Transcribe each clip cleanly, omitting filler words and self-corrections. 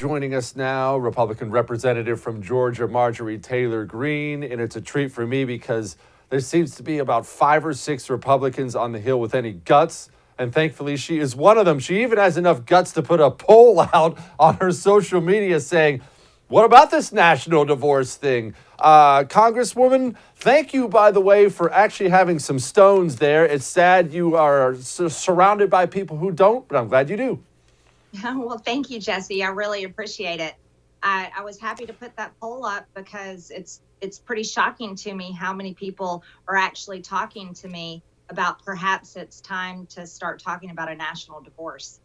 joining us now, Republican Representative from Georgia, Marjorie Taylor Greene. And it's a treat for me because there seems to be about 5 or 6 Republicans on the Hill with any guts. And thankfully, she is one of them. She even has enough guts to put a poll out on her social media saying, what about this national divorce thing? Congresswoman, thank you, by the way, for actually having some stones there. It's sad you are surrounded by people who don't, but I'm glad you do. Well, thank you, Jesse. I really appreciate it. I was happy to put that poll up because it's pretty shocking to me how many people are actually talking to me about perhaps it's time to start talking about a national divorce.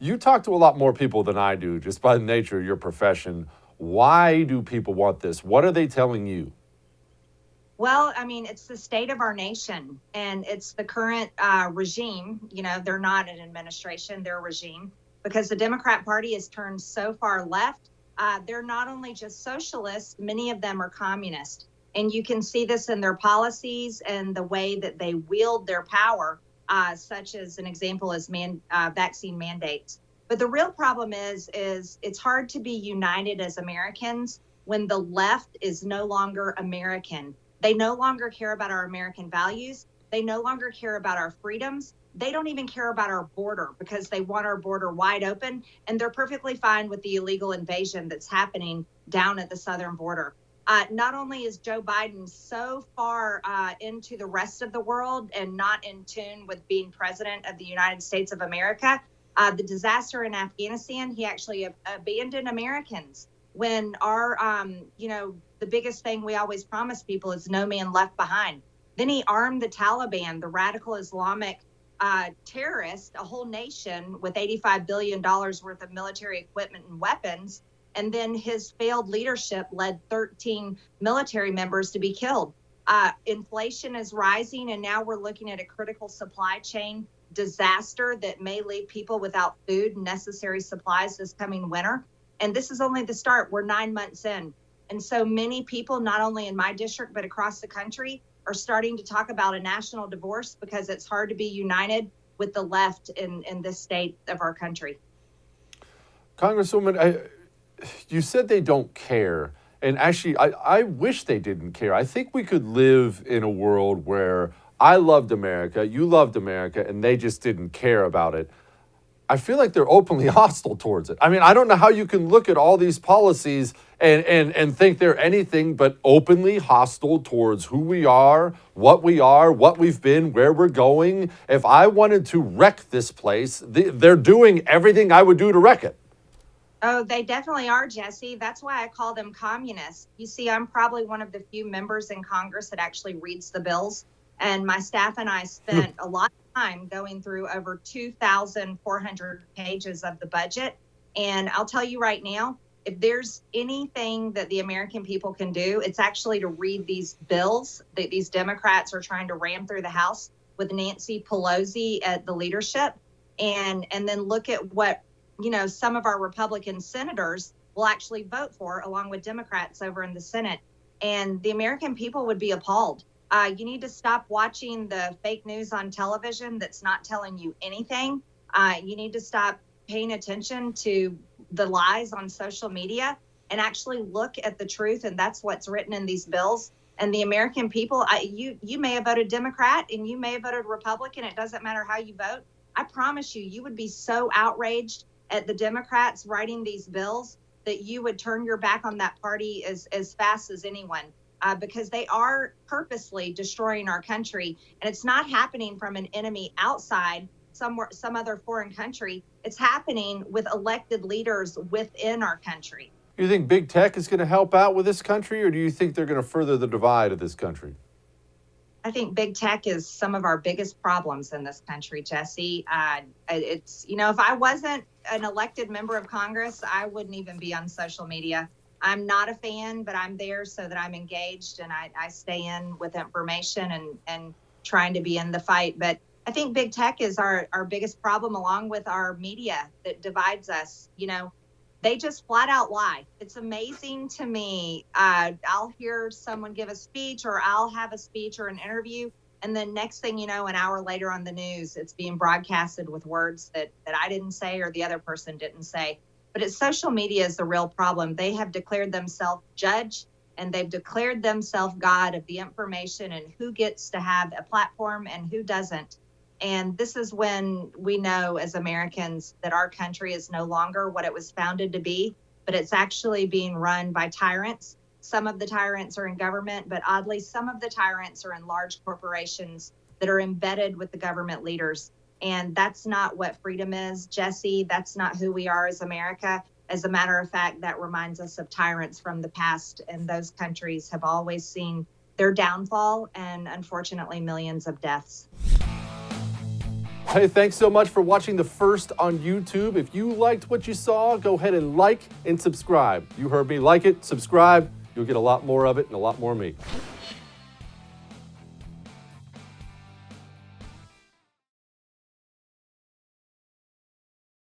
You talk to a lot more people than I do, just by the nature of your profession. Why do people want this? What are they telling you? Well, I mean, it's the state of our nation and it's the current regime. You know, they're not an administration, they're a regime because the Democrat Party has turned so far left. They're not only just socialists, many of them are communist. And you can see this in their policies and the way that they wield their power, such as an example is vaccine mandates. But the real problem is it's hard to be united as Americans when the left is no longer American. They no longer care about our American values. They no longer care about our freedoms. They don't even care about our border because they want our border wide open. And they're perfectly fine with the illegal invasion that's happening down at the southern border. Not only is Joe Biden so far into the rest of the world and not in tune with being president of the United States of America, the disaster in Afghanistan, he actually abandoned Americans when our, the biggest thing we always promise people is no man left behind. Then he armed the Taliban, the radical Islamic terrorists, a whole nation with $85 billion worth of military equipment and weapons. And then his failed leadership led 13 military members to be killed. Inflation is rising, and now we're looking at a critical supply chain disaster that may leave people without food and necessary supplies this coming winter. And this is only the start. We're 9 months in. And so many people, not only in my district, but across the country, are starting to talk about a national divorce because it's hard to be united with the left in this state of our country. Congresswoman, you said they don't care. And actually, I wish they didn't care. I think we could live in a world where I loved America, you loved America, and they just didn't care about it. I feel like they're openly hostile towards it. I mean, I don't know how you can look at all these policies and think they're anything but openly hostile towards who we are, what we've been, where we're going. If I wanted to wreck this place, they're doing everything I would do to wreck it. Oh, they definitely are, Jesse. That's why I call them communists. You see, I'm probably one of the few members in Congress that actually reads the bills. And my staff and I spent a lot of time going through over 2,400 pages of the budget. And I'll tell you right now, if there's anything that the American people can do, it's actually to read these bills that these Democrats are trying to ram through the House with Nancy Pelosi at the leadership, and then look at what some of our Republican senators will actually vote for, along with Democrats over in the Senate. And the American people would be appalled. You need to stop watching the fake news on television that's not telling you anything. You need to stop paying attention to the lies on social media and actually look at the truth. And that's what's written in these bills. And the American people, you may have voted Democrat and you may have voted Republican. It doesn't matter how you vote. I promise you would be so outraged at the Democrats writing these bills that you would turn your back on that party as fast as anyone. Because they are purposely destroying our country. And it's not happening from an enemy outside, some other foreign country. It's happening with elected leaders within our country. You think big tech is going to help out with this country, or do you think they're going to further the divide of this country? I think big tech is some of our biggest problems in this country, Jesse. It's, if I wasn't an elected member of Congress, I wouldn't even be on social media. I'm not a fan, but I'm there so that I'm engaged and I stay in with information and trying to be in the fight. But I think big tech is our biggest problem, along with our media that divides us. They just flat out lie. It's amazing to me. I'll hear someone give a speech, or I'll have a speech or an interview, and then next thing you know, an hour later on the news, it's being broadcasted with words that I didn't say or the other person didn't say. But it's social media is the real problem. They have declared themselves judge, and they've declared themselves God of the information and who gets to have a platform and who doesn't. And this is when we know as Americans that our country is no longer what it was founded to be, but it's actually being run by tyrants. Some of the tyrants are in government, but oddly, some of the tyrants are in large corporations that are embedded with the government leaders. And that's not what freedom is, Jesse. That's not who we are as America. As a matter of fact, that reminds us of tyrants from the past, and those countries have always seen their downfall and unfortunately millions of deaths. Hey, thanks so much for watching The First on YouTube. If you liked what you saw, go ahead and like and subscribe. You heard me. Like it, subscribe. You'll get a lot more of it and a lot more of me.